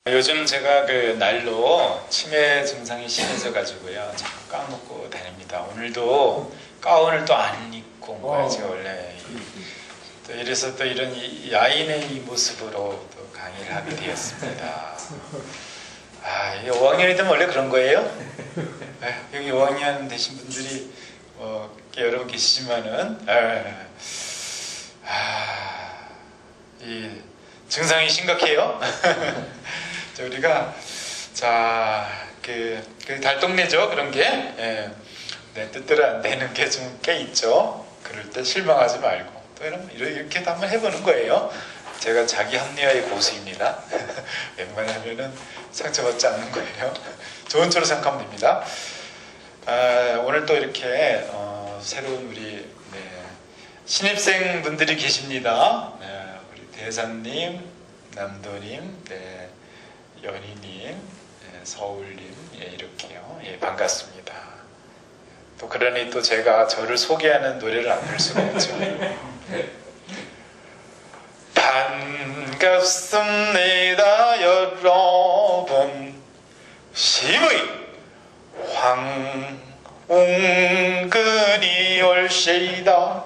요즘 제가 그 날로 치매 증상이 심해져 가지고요 자꾸 까먹고 다닙니다. 오늘도 가운을 또 안 입고 온 거예요. 제가 원래 또 이래서 또 이런 야인의 이 모습으로 또 강의를 하게 되었습니다. 이 5학년이 되면 원래 그런 거예요? 여기 5학년 되신 분들이 여러 계시지만은 이 증상이 심각해요. 우리가 그 달동네죠. 그런 게 내 뜻대로 안 되는 게 좀 꽤 있죠. 그럴 때 실망하지 말고 또 이렇게도 한번 해보는 거예요. 제가 자기 합리화의 고수입니다. 웬만하면은 상처받지 않는 거예요. 좋은 쪽으로 생각하면 됩니다. 오늘 또 이렇게 새로운 우리 신입생 분들이 계십니다. 우리 대산님, 남도님, 연희님, 서울님, 이렇게요. 반갑습니다. 또 그러니 또 제가 저를 소개하는 노래를 안 부를 수가 없죠. 반갑습니다, 여러분. 심의 황웅근이 올시다.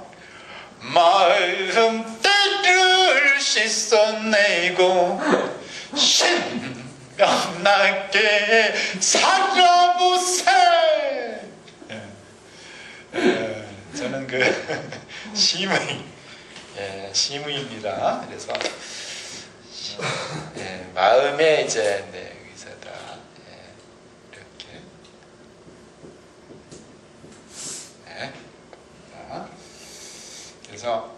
마음때를 씻어내고 신명나게 살아보세. 저는 심의입니다. 그래서 마음의 이제 의사다. 이렇게 그래서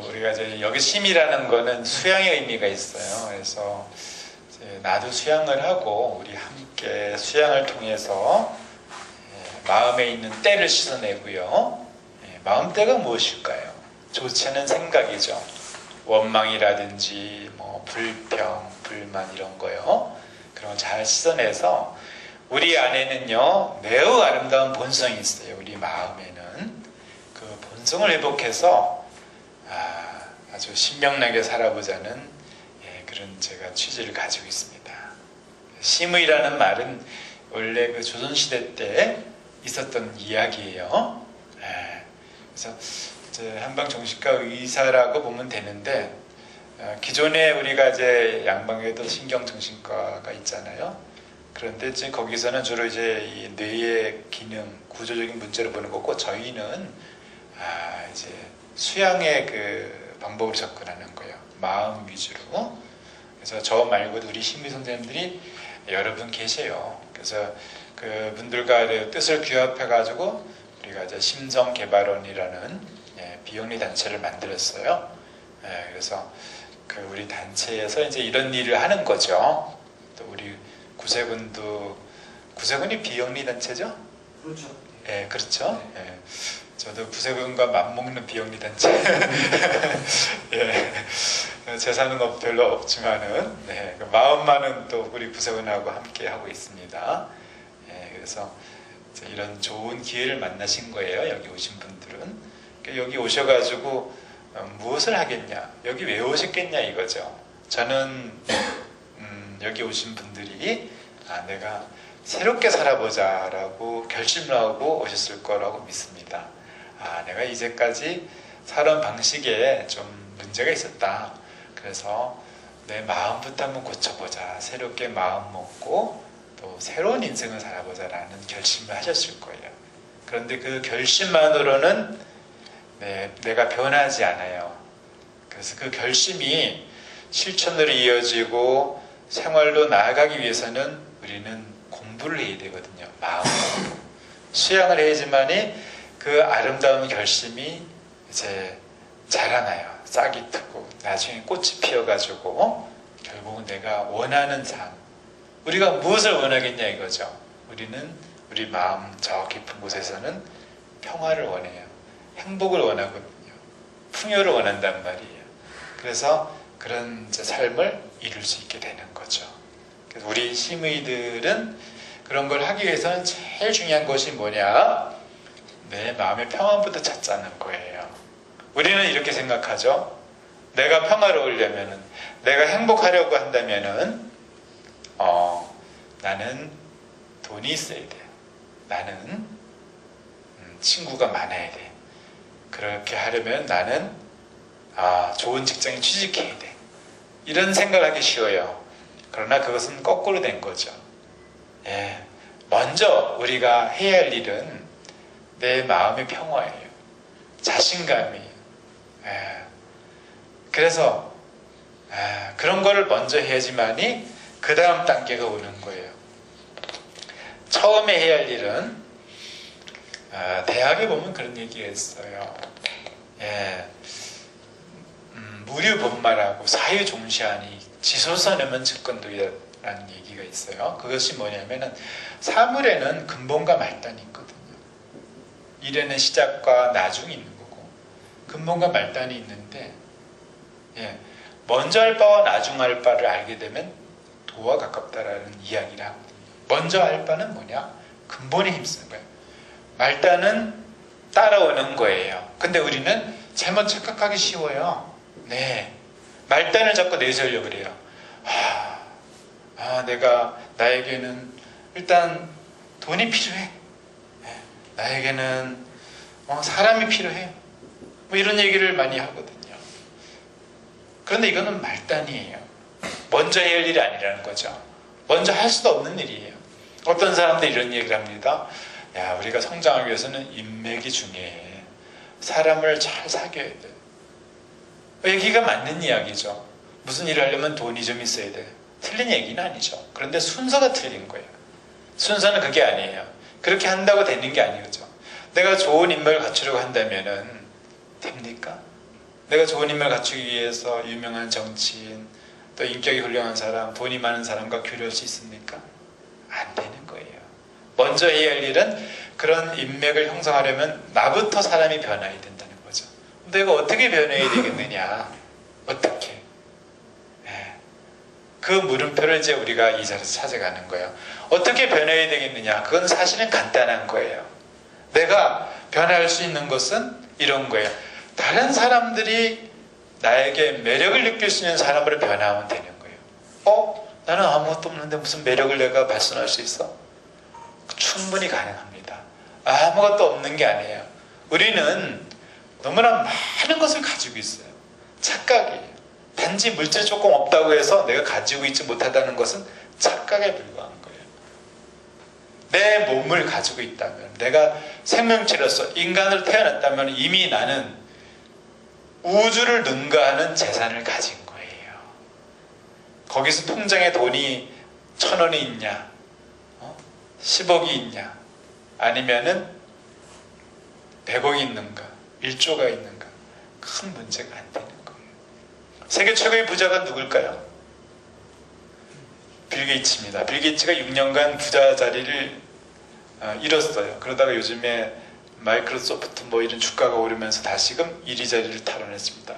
우리가 이제 여기 심이라는 거는 수양의 의미가 있어요. 그래서 나도 수양을 하고 우리 함께 수양을 통해서 마음에 있는 때를 씻어내고요. 마음때가 무엇일까요? 좋지 않은 생각이죠. 원망이라든지 불평, 불만 이런 거요. 그런 걸 잘 씻어내서 우리 안에는요 매우 아름다운 본성이 있어요. 우리 마음에는 그 본성을 회복해서 아주 신명나게 살아보자는 그런 제가 취지를 가지고 있습니다. 심의라는 말은 원래 그 조선시대 때 있었던 이야기예요. 그래서 이제 한방정신과 의사라고 보면 되는데 기존에 우리가 이제 양방에도 신경정신과가 있잖아요. 그런데 이제 거기서는 주로 이제 이 뇌의 기능, 구조적인 문제를 보는 거고 저희는 이제 수양의 그 방법으로 접근하는 거예요. 마음 위주로. 그래서 저 말고도 우리 심의 선생님들이 여러 분 계세요. 그래서 그 분들과 뜻을 규합해가지고 우리가 이제 심정개발원이라는 비영리 단체를 만들었어요. 그래서 그 우리 단체에서 이제 이런 일을 하는 거죠. 또 우리 구세군이 비영리 단체죠? 그렇죠. 그렇죠. 저도 구세군과 맞먹는 비영리 단체. 재산은 별로 없지만은 그 마음만은 또 우리 구세군하고 함께 하고 있습니다. 그래서 이런 좋은 기회를 만나신 거예요. 여기 오신 분들은. 여기 오셔가지고 무엇을 하겠냐, 여기 왜 오셨겠냐 이거죠. 저는 여기 오신 분들이 내가 새롭게 살아보자 라고 결심을 하고 오셨을 거라고 믿습니다. 내가 이제까지 살아온 방식에 좀 문제가 있었다. 그래서 내 마음부터 한번 고쳐보자. 새롭게 마음 먹고 또 새로운 인생을 살아보자 라는 결심을 하셨을 거예요. 그런데 그 결심만으로는 내가 변하지 않아요. 그래서 그 결심이 실천으로 이어지고 생활로 나아가기 위해서는 우리는 공부를 해야 되거든요. 마음으로 수양을 해야지만이 그 아름다운 결심이 이제 자라나요. 싹이 트고 나중에 꽃이 피어가지고 결국은 내가 원하는 삶, 우리가 무엇을 원하겠냐 이거죠. 우리는 우리 마음 저 깊은 곳에서는 평화를 원해요. 행복을 원하거든요. 풍요를 원한단 말이에요. 그래서 그런 이제 삶을 이룰 수 있게 되는 거죠. 그래서 우리 심의들은 그런 걸 하기 위해서는 제일 중요한 것이 뭐냐? 내 마음의 평안부터 찾자는 거예요. 우리는 이렇게 생각하죠. 내가 평화로우려면은, 내가 행복하려고 한다면은, 나는 돈이 있어야 돼. 나는 친구가 많아야 돼. 그렇게 하려면 나는 좋은 직장에 취직해야 돼. 이런 생각을 하기 쉬워요. 그러나 그것은 거꾸로 된 거죠. 예. 먼저 우리가 해야 할 일은 내 마음의 평화예요. 자신감이에요. 예. 그래서 그런 거를 먼저 해야지만이 그 다음 단계가 오는 거예요. 처음에 해야 할 일은 대학에 보면 그런 얘기가 있어요. 예. 무류본말하고 사유종시하니 지소서내면 측근도라는 얘기가 있어요. 그것이 뭐냐면은 사물에는 근본과 말단이 있거든요. 일에는 시작과 나중이 있는 거고 근본과 말단이 있는데, 예, 먼저 할 바와 나중 할 바를 알게 되면 도와 가깝다라는 이야기를 하거든요. 먼저 할 바는 뭐냐? 근본에 힘쓰는 거예요. 말단은 따라오는 거예요. 근데 우리는 잘못 착각하기 쉬워요. 네, 말단을 자꾸 내세우려고 그래요. 나에게는 일단 돈이 필요해. 네, 나에게는 사람이 필요해. 뭐 이런 얘기를 많이 하거든요. 그런데 이거는 말단이에요. 먼저 해야 할 일이 아니라는 거죠. 먼저 할 수도 없는 일이에요. 어떤 사람들이 이런 얘기를 합니다. 야, 우리가 성장하기 위해서는 인맥이 중요해. 사람을 잘 사귀어야 돼. 얘기가 맞는 이야기죠. 무슨 일을 하려면 돈이 좀 있어야 돼. 틀린 얘기는 아니죠. 그런데 순서가 틀린 거예요. 순서는 그게 아니에요. 그렇게 한다고 되는 게 아니죠. 내가 좋은 인맥을 갖추려고 한다면은 됩니까? 내가 좋은 인맥을 갖추기 위해서 유명한 정치인, 또 인격이 훌륭한 사람, 돈이 많은 사람과 교류할 수 있습니까? 안 되는 거예요. 먼저 해야 할 일은 그런 인맥을 형성하려면 나부터 사람이 변화해야 된다는 거죠. 내가 어떻게 변해야 되겠느냐? 어떻게? 그 물음표를 이제 우리가 이 자리에서 찾아가는 거예요. 어떻게 변해야 되겠느냐? 그건 사실은 간단한 거예요. 내가 변할 수 있는 것은 이런 거예요. 다른 사람들이 나에게 매력을 느낄 수 있는 사람으로 변화하면 되는 거예요. 나는 아무것도 없는데 무슨 매력을 내가 발산할 수 있어? 충분히 가능합니다. 아무것도 없는 게 아니에요. 우리는 너무나 많은 것을 가지고 있어요. 착각이에요. 단지 물질이 조금 없다고 해서 내가 가지고 있지 못하다는 것은 착각에 불과한 거예요. 내 몸을 가지고 있다면, 내가 생명체로서 인간으로 태어났다면 이미 나는 우주를 능가하는 재산을 가진 거예요. 거기서 통장에 돈이 1,000원이 있냐, 10억이 있냐, 아니면은 100억이 있는가, 1조가 있는가, 큰 문제가 안 되는 거예요. 세계 최고의 부자가 누굴까요? 빌 게이츠입니다. 빌 게이츠가 6년간 부자 자리를 잃었어요. 그러다가 요즘에 마이크로소프트 뭐 이런 주가가 오르면서 다시금 1위 자리를 탈환했습니다.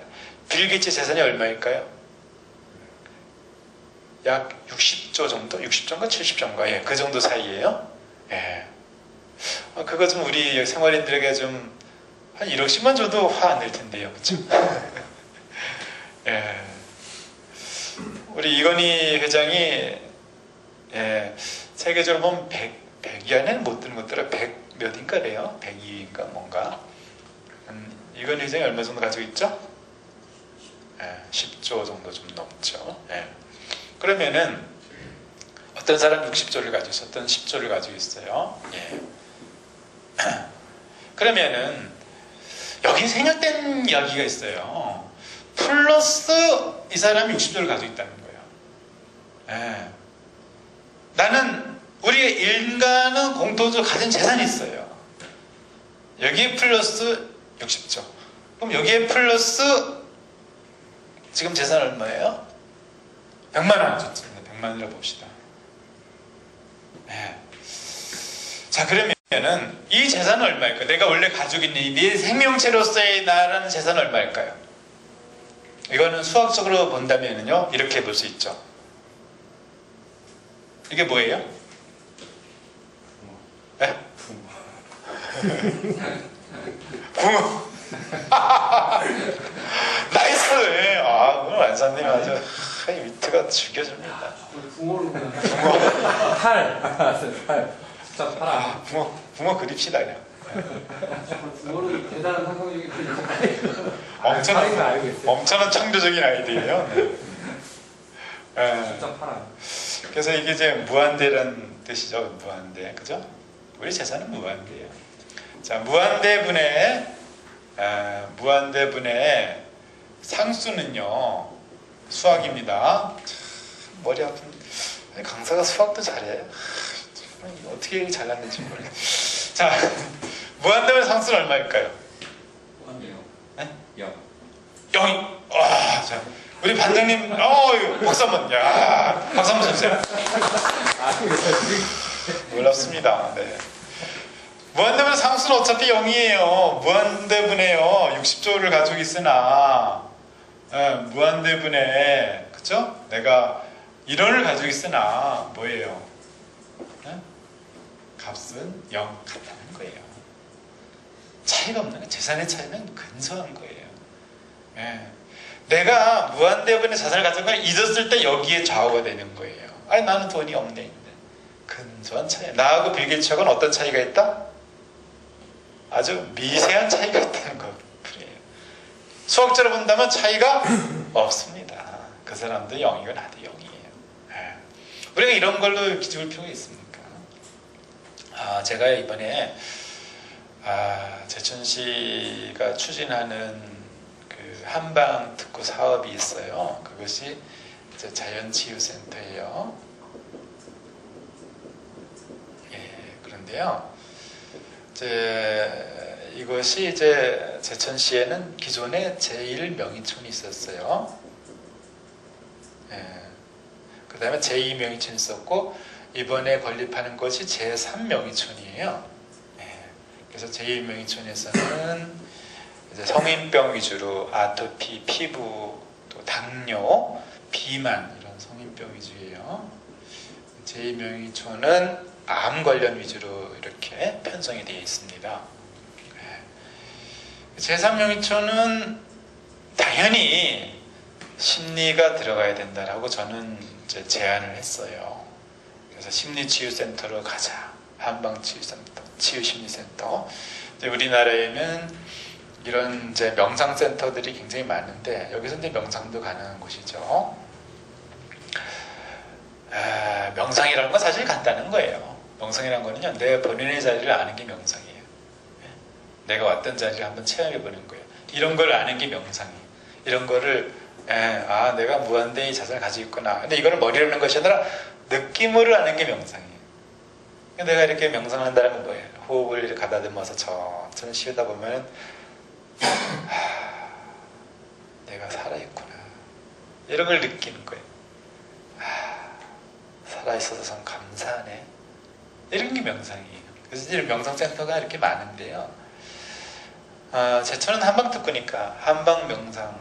빌 게이츠 재산이 얼마일까요? 약 60조 정도? 60조인가 70조인가? 예, 그 정도 사이에요. 예. 그거 좀 우리 생활인들에게 좀 한 1억씩만 줘도 화 안 낼 텐데요. 그쵸? 예. 우리 이건희 회장이 세계적으로 보면 100위 안에는 못 드는 것들은 100 몇인가래요? 102위인가 뭔가. 이건희 회장이 얼마 정도 가지고 있죠? 10조 정도 좀 넘죠. 그러면은 어떤 사람 60조를 가지고 있어, 어떤 10조를 가지고 있어요. 그러면은 여기 생략된 이야기가 있어요. 플러스 이 사람이 60조를 가지고 있다는 거예요. 나는 우리 인간은 공통적으로 가진 재산이 있어요. 여기에 플러스 60조. 그럼 여기에 플러스 지금 재산 얼마예요? 100만 원 좋습니다. 100만 원이라고 봅시다. 자, 그러면은 이 재산은 얼마일까요? 내가 원래 가지고 있는 내 생명체로서의 나라는 재산은 얼마일까요? 이거는 수학적으로 본다면요, 이렇게 볼 수 있죠. 이게 뭐예요? 붕어. 나이스! 강사님 아주 이 위트가 죽여줍니다. 붕어로 팔. 진짜 팔아. 아, 붕어 그립시다 그냥. 붕어로 대단한 상상력이 필요해요. 팔인 거 알고 있어요. 엄청난 창조적인 아이디어예요. 네. 진짜 팔아. 그래서 이게 이제 무한대라는 뜻이죠. 무한대, 그죠? 우리 제사는 무한대예요. 자, 무한대분의 상수는요 수학입니다. 참, 머리 아픈. 아니, 강사가 수학도 잘해. 어떻게 이렇게 잘났는지 모르겠어요. 자, 무한대분의 상수는 얼마일까요? 무한대요. 네? 0. 0이. 와, 자, 우리 반장님, 박수 한번. 야, 박수 한번 주세요. 놀랍습니다. 네. 무한대분의 상수는 어차피 0이에요. 무한대분에요. 60조를 가지고 있으나, 무한대분에, 그쵸? 내가 1원을 가지고 있으나, 뭐예요? 값은 0 같다는 거예요. 차이가 없는 거예요. 재산의 차이는 근소한 거예요. 내가 무한대분의 자산을 가진 걸 잊었을 때 여기에 좌우가 되는 거예요. 아니, 나는 돈이 없네. 근소한 차이. 나하고 빌 게이츠하고는 어떤 차이가 있다? 아주 미세한 차이가 있다는 것뿐이에요. 수학적으로 본다면 차이가 없습니다. 그 사람도 0이고 나도 0이에요. 우리가 이런 걸로 기죽을 필요가 있습니까? 제가 이번에 제천시가 추진하는 그 한방 특구 사업이 있어요. 그것이 이제 자연치유센터예요. 그런데요. 이것이 이제 제천시에는 기존에 제1명의촌이 있었어요. 그 다음에 제2명의촌이 있었고, 이번에 건립하는 것이 제3명의촌이에요. 그래서 제1명의촌에서는 이제 성인병 위주로 아토피, 피부, 또 당뇨, 비만 이런 성인병 위주예요. 제2명의촌은 암 관련 위주로 이렇게 편성이 되어 있습니다. 제3명의촌은 당연히 심리가 들어가야 된다라고 저는 이제 제안을 했어요. 그래서 심리치유센터로 가자. 한방치유센터, 치유심리센터. 이제 우리나라에는 이런 이제 명상센터들이 굉장히 많은데 여기서 이제 명상도 가능한 곳이죠. 명상이라는 건 사실 간단한 거예요. 명상이라는 거는요, 내 본인의 자리를 아는 게 명상이에요. 내가 왔던 자리를 한번 체험해 보는 거예요. 이런 걸 아는 게 명상이에요. 이런 거를 내가 무한대의 자산을 가지고 있구나. 근데 이거를 머리로 하는 것이 아니라 느낌으로 아는 게 명상이에요. 내가 이렇게 명상을 한다는 건 뭐예요? 호흡을 이렇게 가다듬어서 천천히 쉬다 보면 내가 살아있구나. 이런 걸 느끼는 거예요. 살아있어서 참 감사하네. 이런 게 명상이에요. 그래서 이런 명상센터가 이렇게 많은데요. 제천은 한방특구니까 한방명상,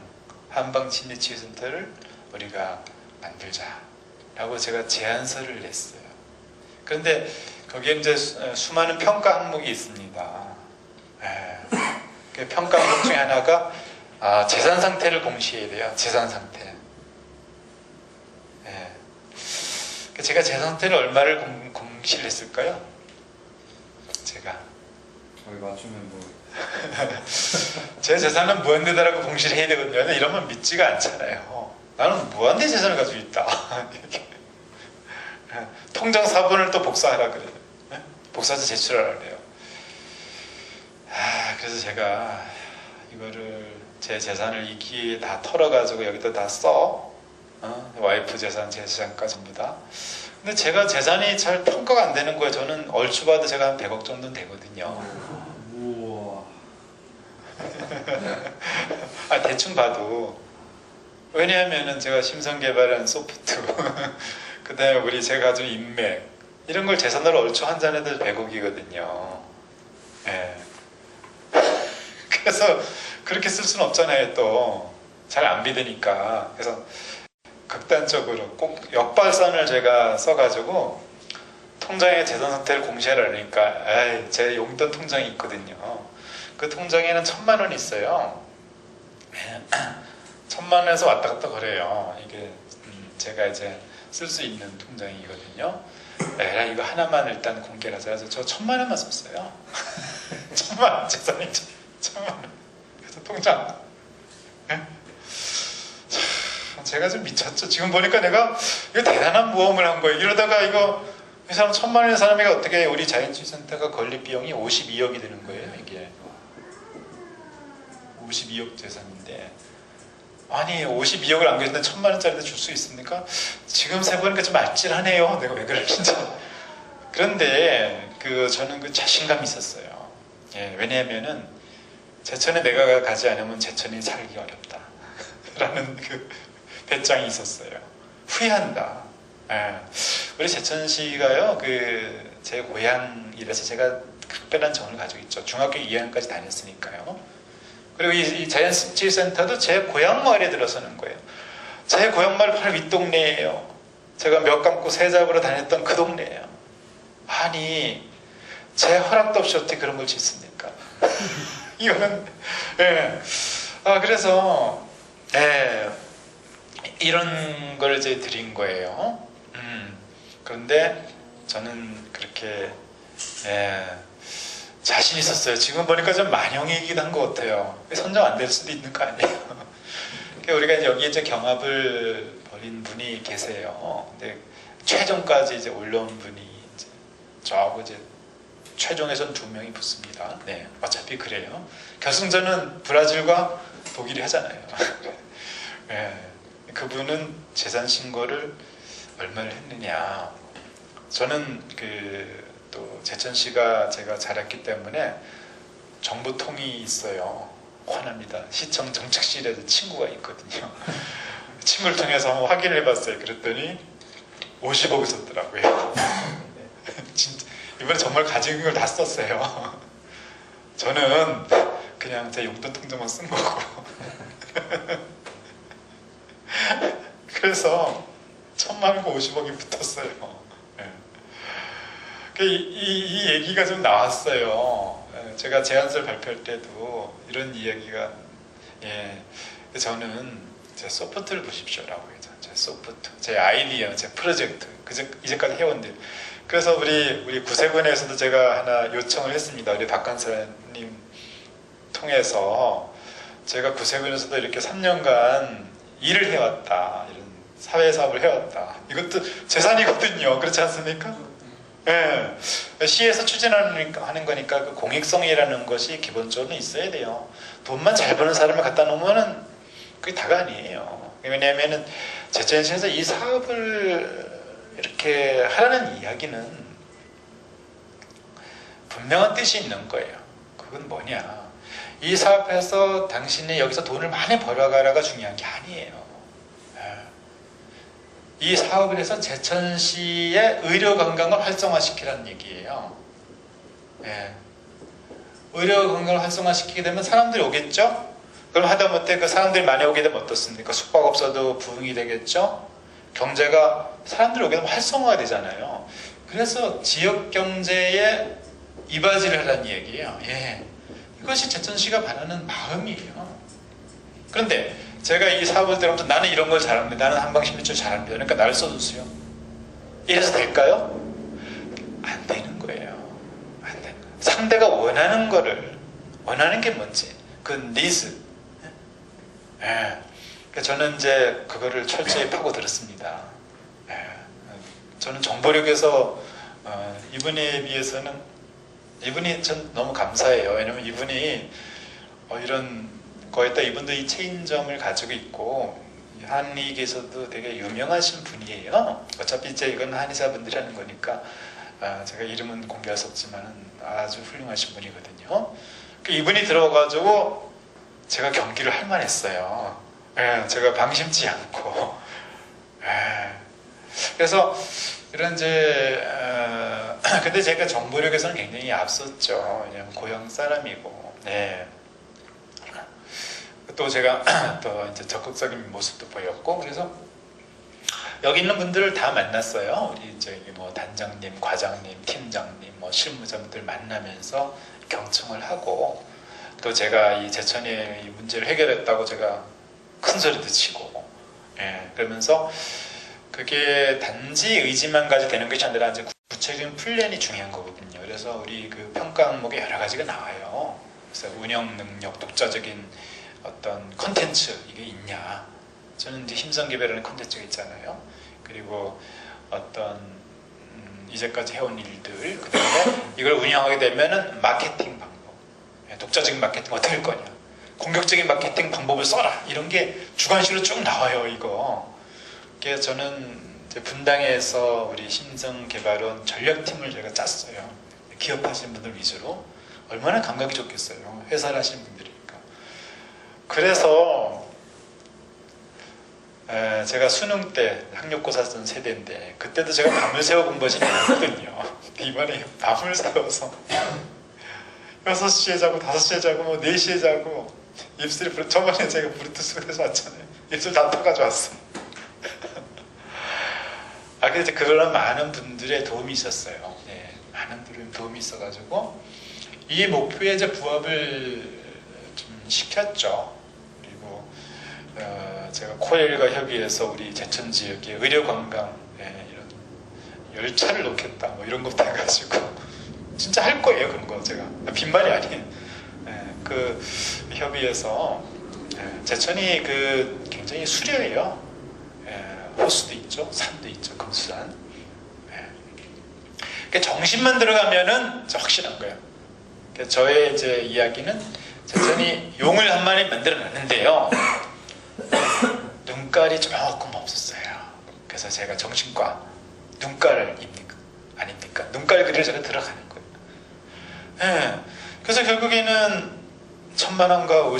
한방심리치유센터를 우리가 만들자라고 제가 제안서를 냈어요. 그런데 거기에 이제 수많은 평가 항목이 있습니다. 그 평가 항목 중에 하나가 재산 상태를 공시해야 돼요. 재산 상태. 제가 재산 상태를 얼마를 공시를 했을까요? 제가 거기 맞추면 뭐 제 재산은 무한대다라고 공시를 해야 되거든요. 근데 이러면 믿지가 않잖아요. 나는 무한대 재산을 가지고 있다. 통장 사본을 또 복사하라 그래요. 복사해서 제출하라 그래요. 그래서 제가 이거를 제 재산을 이 기회에 다 털어가지고 여기다 다 써. 와이프 재산, 제 재산까지 전부 다. 근데 제가 재산이 잘 평가가 안 되는 거예요. 저는 얼추 봐도 제가 한 100억 정도는 되거든요. 우와. 대충 봐도. 왜냐하면은 제가 심성개발한 소프트, 그 다음에 우리 제가 가진 인맥, 이런 걸 재산으로 얼추 환산해도 100억이거든요. 그래서 그렇게 쓸 수는 없잖아요, 또. 잘 안 믿으니까. 그래서 극단적으로 꼭 역발산을 제가 써가지고 통장에 재산 상태를 공시하라 그러니까 제 용돈 통장이 있거든요. 그 통장에는 1,000만 원이 있어요. 1,000만 천만원에서 왔다 갔다 그래요. 이게 제가 이제 쓸 수 있는 통장이거든요. 에라 이거 하나만 일단 공개를 하자. 그래서 저 1,000만 원만 썼어요. 1,000만 원 재산이 1,000만 원. 그래서 통장. 예? 제가 좀 미쳤죠. 지금 보니까 내가 이거 대단한 모험을 한 거예요. 이러다가 이거 이 사람 1,000만 원의 사람이 어떻게 우리 자연치유센터가 건립 비용이 52억이 되는 거예요. 이게 52억 재산인데 아니 52억을 안겼는데 1,000만 원짜리도 줄 수 있습니까? 지금 세보니까 좀 아찔하네요. 내가 왜 그래 진짜. 그런데 저는 그 자신감이 있었어요. 예, 왜냐하면은 제천에 내가 가지 않으면 제천이 살기 어렵다 라는 그 배짱이 있었어요. 후회한다. 예. 우리 제천시가요 제 고향이라서 제가 특별한 정을 가지고 있죠. 중학교 2학년까지 다녔으니까요. 그리고 이 자연치유센터도 제 고향 마을에 들어서는 거예요. 제 고향 마을 바로 윗동네예요. 제가 몇 감고 새 잡으러 다녔던 그 동네예요. 아니 제 허락도 없이 어떻게 그런 걸 짓습니까? 이거는 예. 그래서 예, 이런 걸 이제 드린 거예요. 그런데 저는 그렇게 자신 있었어요. 지금 보니까 좀 만영이기도 한 것 같아요. 선정 안 될 수도 있는 거 아니에요. 우리가 이제 여기 이제 경합을 벌인 분이 계세요. 근데 최종까지 이제 올라온 분이 이제 저하고 이제 최종에선 2명이 붙습니다. 네, 어차피 그래요. 결승전은 브라질과 독일이 하잖아요. 네, 그분은 재산 신고를 얼마를 했느냐. 저는 또 제천시가 제가 잘했기 때문에 정보통이 있어요. 화납니다. 시청 정책실에도 친구가 있거든요. 친구를 통해서 한번 확인을 해봤어요. 그랬더니 50억을 썼더라고요. 진짜 이번에 정말 가진 걸 다 썼어요. 저는 그냥 제 용돈 통장만 쓴 거고. 그래서 1,000만 원과 50억이 붙었어요. 이 얘기가 좀 나왔어요. 제가 제안서를 발표할 때도 이런 이야기가 저는 제 소프트를 보십시오라고 했죠. 제 소프트, 제 아이디어, 제 프로젝트 이제까지 해온 일. 그래서 우리 구세군에서도 제가 하나 요청을 했습니다. 우리 박간사님 통해서 제가 구세군에서도 이렇게 3년간 일을 해왔다. 이런 사회사업을 해왔다. 이것도 재산이거든요. 그렇지 않습니까? 네. 시에서 추진하는 거니까 그 공익성이라는 것이 기본적으로 있어야 돼요. 돈만 잘 버는 사람을 갖다 놓으면은 그게 다가 아니에요. 왜냐하면은 제천시에서 이 사업을 이렇게 하라는 이야기는 분명한 뜻이 있는 거예요. 그건 뭐냐? 이 사업에서 당신이 여기서 돈을 많이 벌어가라가 중요한 게 아니에요. 이 사업을 해서 제천시의 의료건강을 활성화시키라는 얘기예요. 의료건강을 활성화시키게 되면 사람들이 오겠죠? 그럼 하다못해 그 사람들이 많이 오게 되면 어떻습니까? 숙박업소도 부흥이 되겠죠? 경제가 사람들이 오게 되면 활성화가 되잖아요. 그래서 지역경제에 이바지를 하라는 얘기예요. 이것이 제천시가 바라는 마음이에요. 그런데 제가 이 사업을 들어보면서 나는 이런 걸 잘합니다. 나는 한방심리치료 잘합니다. 그러니까 나를 써주세요. 이래서 될까요? 안 되는 거예요. 안 되는 거예요. 상대가 원하는 거를, 원하는 게 뭔지, 그 니즈. 저는 이제 그거를 철저히 파고들었습니다. 저는 정보력에서 이분에 비해서는 이분이 전 너무 감사해요. 왜냐면 이분이 이런 거기다 이분도 이 체인점을 가지고 있고 한의계에서도 되게 유명하신 분이에요. 어차피 이제 이건 한의사분들이 하는 거니까 제가 이름은 공개할 수 없지만 아주 훌륭하신 분이거든요. 이분이 들어가지고 제가 경기를 할 만했어요. 제가 방심치 않고. 그래서 이런 이제 근데 제가 정보력에서는 굉장히 앞섰죠. 왜냐면 고향 사람이고. 또 제가 또 이제 적극적인 모습도 보였고, 그래서 여기 있는 분들을 다 만났어요. 우리 저기 뭐 단장님, 과장님, 팀장님, 뭐 실무자분들 만나면서 경청을 하고, 또 제가 이 제천의 이 문제를 해결했다고 제가 큰 소리도 치고, 예, 그러면서 그게 단지 의지만 가지고 되는 것이 아니라 이제 구체적인 플랜이 중요한 거거든요. 그래서 우리 그 평가 항목에 여러 가지가 나와요. 그래서 운영 능력, 독자적인 어떤 컨텐츠 이게 있냐. 저는 이제 힘성개발하는 컨텐츠가 있잖아요. 그리고 어떤 이제까지 해온 일들, 그 다음에 이걸 운영하게 되면은 마케팅 방법, 독자적인 마케팅 어떻게 할 거냐, 공격적인 마케팅 방법을 써라, 이런 게 주관식으로 쭉 나와요. 이거. 그래서 저는 이제 분당에서 우리 힘성개발원 전략팀을 제가 짰어요. 기업하시는 분들 위주로. 얼마나 감각이 좋겠어요. 회사를 하시는 분들이니까. 그래서 제가 수능 때 학력고사 쓴 세대인데 그때도 제가 밤을 새워 공부하진 않았거든요. 이번에 밤을 새워서 6시에 자고 5시에 자고 뭐 4시에 자고 입술이 저번에 제가 브루투스에서 왔잖아요. 입술 다 터가지고 왔어. 근데 그런 많은 분들의 도움이 있었어요. 네, 많은 분들의 도움이 있어가지고 이 목표에 이제 부합을 좀 시켰죠. 그리고 제가 코엘과 협의해서 우리 제천 지역에 의료관광 이런 열차를 놓겠다 뭐 이런 것도 해가지고 진짜 할 거예요. 그런 거 제가 빈말이 아니에요. 그 협의해서 제천이 그 굉장히 수려해요. 호수도 있죠, 산도 있죠, 금수산. 그러니까 정신만 들어가면은 확실한 거예요. 그러니까 저의 이제 이야기는 제천이 용을 한 마리 만들어놨는데요. 눈깔이 조금 없었어요. 그래서 제가 정신과 눈깔입니까? 아닙니까? 눈깔 그리를 제가 들어가는 거예요. 그래서 결국에는 1000만원과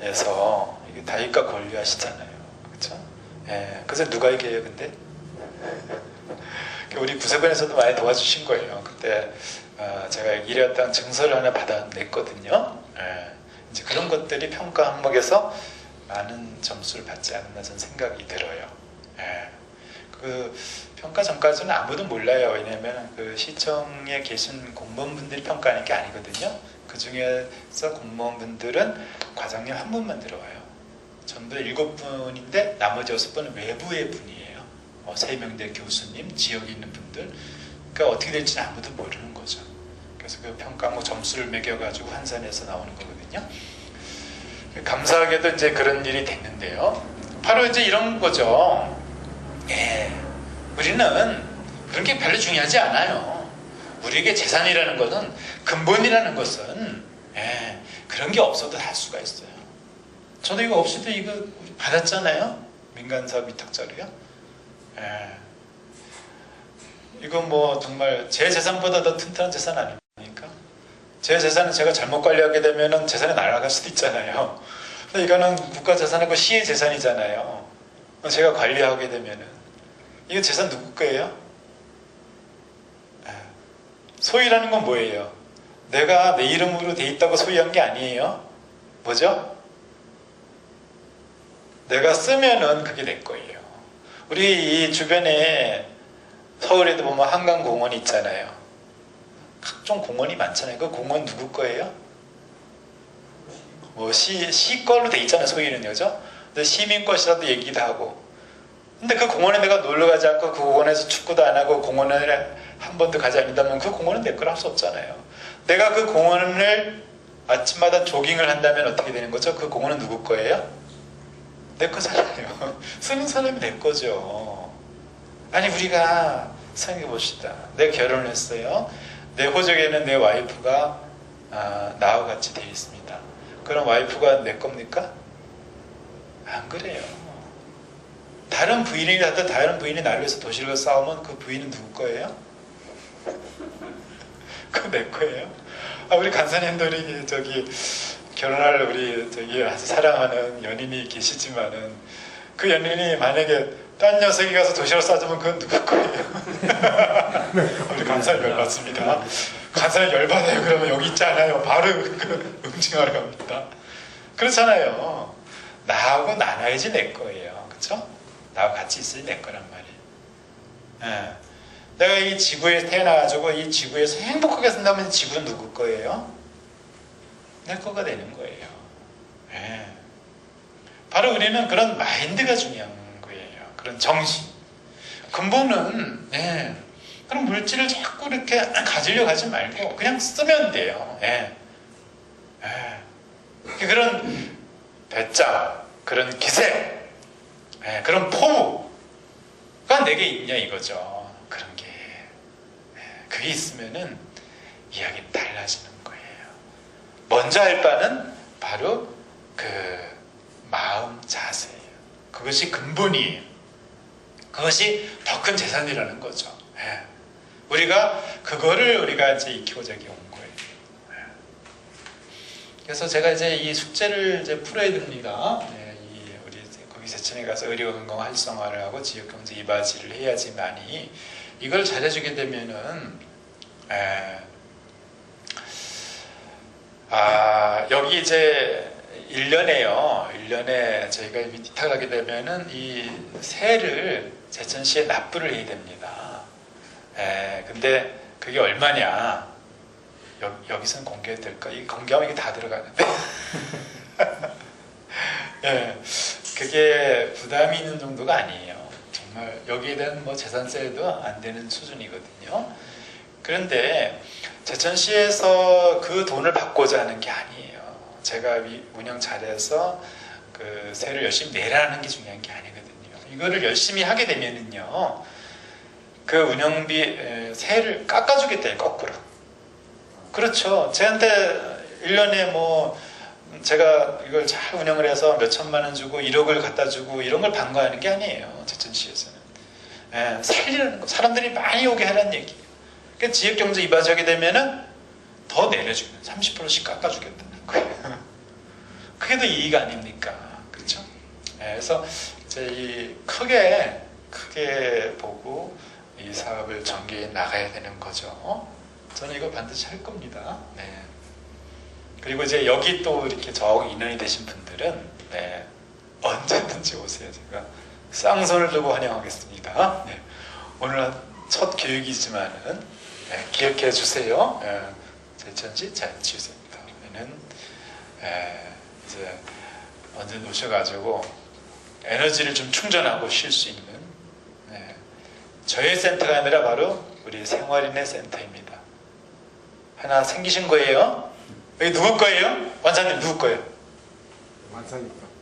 50억에서 다윗과 권리하시잖아요. 그렇죠? 그래서 누가 이겨요, 근데? 우리 구세군에서도 많이 도와주신 거예요. 그때 제가 일했던 증서를 하나 받아냈거든요. 이제 그런 것들이 평가 항목에서 많은 점수를 받지 않았나 저는 생각이 들어요. 그 평가 전까지는 아무도 몰라요. 왜냐하면 그 시청에 계신 공무원분들이 평가하는 게 아니거든요. 그 중에서 공무원분들은 과장님 한 분만 들어와요. 전부 7분인데 나머지 6분은 외부의 분이에요. 3명대 교수님, 지역에 있는 분들. 그러니까 어떻게 될지는 아무도 모르는 거죠. 그래서 그 평가 점수를 매겨가지고 환산해서 나오는 거거든요. 감사하게도 이제 그런 일이 됐는데요. 바로 이제 이런 거죠. 우리는 그런 게 별로 중요하지 않아요. 우리에게 재산이라는 것은, 근본이라는 것은 그런 게 없어도 할 수가 있어요. 저도 이거 없이도 이거 받았잖아요. 민간사업 위탁자료요. 이거 뭐 정말 제 재산보다 더 튼튼한 재산 아닙니까? 제 재산은 제가 잘못 관리하게 되면 재산이 날아갈 수도 있잖아요. 근데 이거는 국가 재산이고 시의 재산이잖아요. 제가 관리하게 되면은 이거 재산 누구 거예요? 소유라는 건 뭐예요? 내가 내 이름으로 돼 있다고 소유한 게 아니에요. 뭐죠? 내가 쓰면은 그게 내 거예요. 우리 이 주변에 서울에도 보면 한강공원이 있잖아요. 각종 공원이 많잖아요. 그 공원 누구 거예요? 뭐 시 걸로 돼 있잖아요. 소유는, 그죠? 근데 시민 것이라도 얘기도 하고. 근데 그 공원에 내가 놀러 가지 않고 그 공원에서 축구도 안 하고 공원에 한 번도 가지 않는다면 그 공원은 내 거라 할 수 없잖아요. 내가 그 공원을 아침마다 조깅을 한다면 어떻게 되는 거죠? 그 공원은 누구 거예요? 내 거잖아요. 쓰는 사람이 내 거죠. 아니, 우리가 생각해 봅시다. 내가 결혼을 했어요. 내 호적에는 내 와이프가 나와 같이 되어 있습니다. 그럼 와이프가 내 겁니까? 안 그래요. 다른 부인이라도 다른 부인이 나를 위해서 도시를 가서 싸우면 그 부인은 누구 거예요? 그거 내 거예요. 우리 간사님들이 결혼할 우리 아주 사랑하는 연인이 계시지만은 그 연인이 만약에 딴 녀석이 가서 도시락 싸주면 그건 누구 거예요? 우리 간사님 열받습니다. 간사님 열받아요. 그러면 여기 있지 않아요. 바로 응징하러 갑니다. 그렇잖아요. 나하고 나눠야지 내 거예요. 그렇죠? 나하고 같이 있어야 내 거란 말이에요. 내가 이 지구에 태어나가지고 이 지구에서 행복하게 산다면 지구는 누구 거예요? 내 거가 되는 거예요. 바로 우리는 그런 마인드가 중요한 거예요. 그런 정신. 근본은 그런 물질을 자꾸 이렇게 가지려고 하지 말고 그냥 쓰면 돼요. 그런 배짱, 그런 기세, 그런 포부가 내게 있냐 이거죠. 그런 게 그게 있으면은 이야기 달라지는 거예요. 먼저 할 바는 바로 그 마음 자세예요. 그것이 근본이에요. 그것이 더 큰 재산이라는 거죠. 우리가 그거를 우리가 이제 익히고자 온 거예요. 그래서 제가 이제 이 숙제를 이제 풀어야 됩니다. 우리 거기 세천에 가서 의료건강 활성화를 하고 지역경제 이바지를 해야지만이 이걸 잘해주게 되면은 여기 이제 1년에 저희가 위탁하게 되면은 이 세를 제천시에 납부를 해야 됩니다. 근데 그게 얼마냐? 여기서는 공개될까? 이 공개하면 이게 다 들어가는데. 그게 부담이 있는 정도가 아니에요. 정말 여기에 대한 뭐 재산세도 안 되는 수준이거든요. 그런데 제천시에서 그 돈을 받고자 하는 게 아니에요. 제가 운영 잘해서 그 세를 열심히 내라는 게 중요한 게 아니거든요. 이거를 열심히 하게 되면은요, 그 운영비 세를 깎아주겠다, 거꾸로. 그렇죠. 저한테 1년에 뭐 제가 이걸 잘 운영을 해서 몇 천만 원 주고 1억을 갖다 주고 이런 걸 반가워하는 게 아니에요. 제천시에서는. 살리는 거, 사람들이 많이 오게 하라는 얘기예요. 그러니까 지역경제 이바지하게 되면은 더 내려주면 30%씩 깎아주겠다는 거예요. 그게 더 이익 아닙니까? 그렇죠? 그래서 이제 이 크게 보고 이 사업을 전개해 나가야 되는 거죠. 저는 이거 반드시 할 겁니다. 그리고 이제 여기 또 이렇게 적 인원이 되신 분들은 언제든지 오세요. 제가 쌍손을 들고 환영하겠습니다. 오늘 첫 교육이지만은 기억해 주세요. 제천시 자연치유센터. 는 이제 언제 오셔가지고 에너지를 좀 충전하고 쉴 수 있는 저의 센터가 아니라 바로 우리 생활인의 센터입니다. 하나 생기신 거예요? 여기 누구 거예요? 원사님 누구 거예요?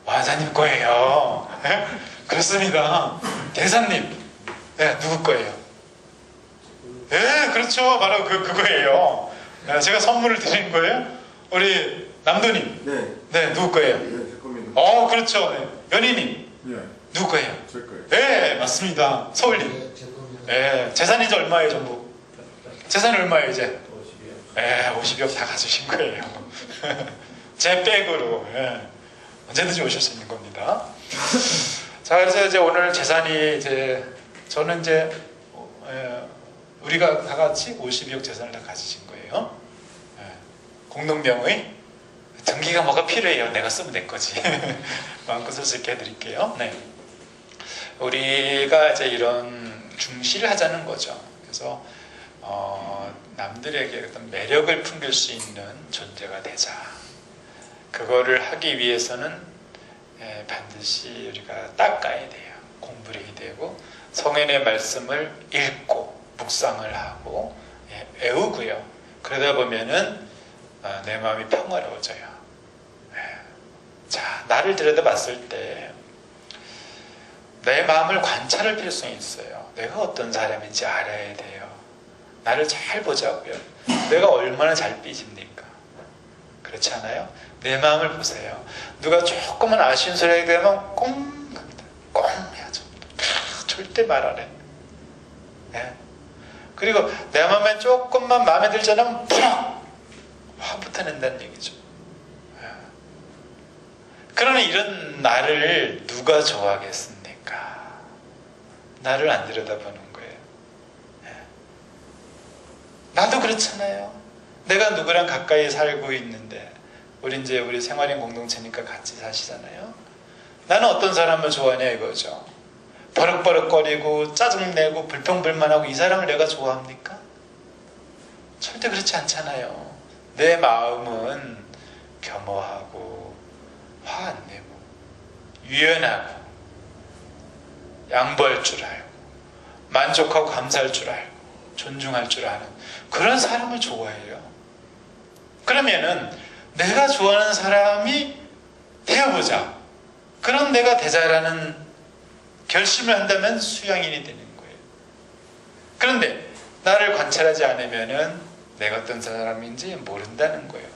원사님 거예요. 그렇습니다. 대사님 누구 거예요? 그렇죠. 바로 그거예요. 제가 선물을 드린 거예요. 우리 남도님 누구 거예요? 제 겁니다. 그렇죠. 연희님 누구 거예요? 제 거예요. 맞습니다. 서울님 재산이 이제 얼마예요 전부? 재산이 얼마예요 이제? 50억 다 가지신 거예요. 제 백으로 언제든지 오실 수 있는 겁니다. 자, 그래서 이제 오늘 재산이 이제 저는 이제 우리가 다 같이 52억 재산을 다 가지신 거예요. 공동명의 등기가 뭐가 필요해요. 내가 쓰면 내 거지. 마음껏 쓸 수 있게 해드릴게요. 우리가 이제 이런 중시를 하자는 거죠. 그래서 남들에게 어떤 매력을 풍길 수 있는 존재가 되자. 그거를 하기 위해서는 반드시 우리가 닦아야 돼요. 공부를 해야 되고 성인의 말씀을 읽고 묵상을 하고 외우고요. 그러다 보면은 내 마음이 평화로워져요. 자, 나를 들여다봤을 때 내 마음을 관찰할 필요성이 있어요. 내가 어떤 사람인지 알아야 돼요. 나를 잘 보자고요. 내가 얼마나 잘 삐집니까? 그렇지 않아요? 내 마음을 보세요. 누가 조금만 아쉬운 소리 하게 되면 꽁 해야죠. 절대 말 안 해. 그리고 내 마음에 조금만 마음에 들지 않으면 푸럭 화부터 낸다는 얘기죠. 그러나 이런 나를 누가 좋아하겠습니까? 나를 안 들여다보는 거예요. 나도 그렇잖아요. 내가 누구랑 가까이 살고 있는데 우리 이제 우리 생활인 공동체니까 같이 사시잖아요. 나는 어떤 사람을 좋아하냐 이거죠. 버럭버럭거리고 짜증내고 불평불만하고 이 사람을 내가 좋아합니까? 절대 그렇지 않잖아요. 내 마음은 겸허하고 화 안 내고 유연하고 양보할 줄 알고 만족하고 감사할 줄 알고 존중할 줄 아는 그런 사람을 좋아해요. 그러면은 내가 좋아하는 사람이 되어보자. 그런 내가 되자라는 결심을 한다면 수양인이 되는 거예요. 그런데 나를 관찰하지 않으면은 내가 어떤 사람인지 모른다는 거예요.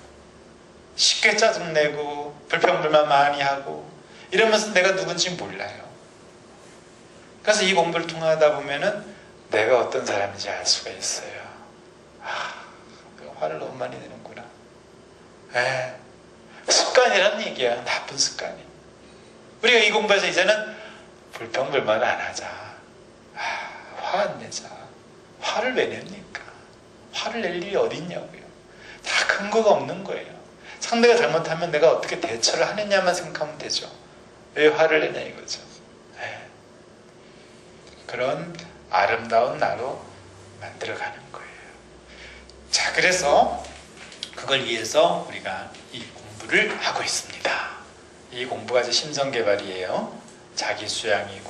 쉽게 짜증내고 불평불만 많이 하고 이러면서 내가 누군지 몰라요. 그래서 이 공부를 통하다 보면은 내가 어떤 사람인지 알 수가 있어요. 화를 너무 많이 내는구나. 습관이란 얘기야. 나쁜 습관이. 우리가 이 공부에서 이제는 불평불만 안 하자. 화 안 내자. 화를 왜 냅니까? 화를 낼 일이 어디 있냐고요. 다 근거가 없는 거예요. 상대가 잘못하면 내가 어떻게 대처를 하느냐만 생각하면 되죠. 왜 화를 내냐 이거죠. 그런 아름다운 나로 만들어가는 거예요. 자, 그래서 그걸 위해서 우리가 이 공부를 하고 있습니다. 이 공부가 이제 심성개발이에요. 자기 수양이고.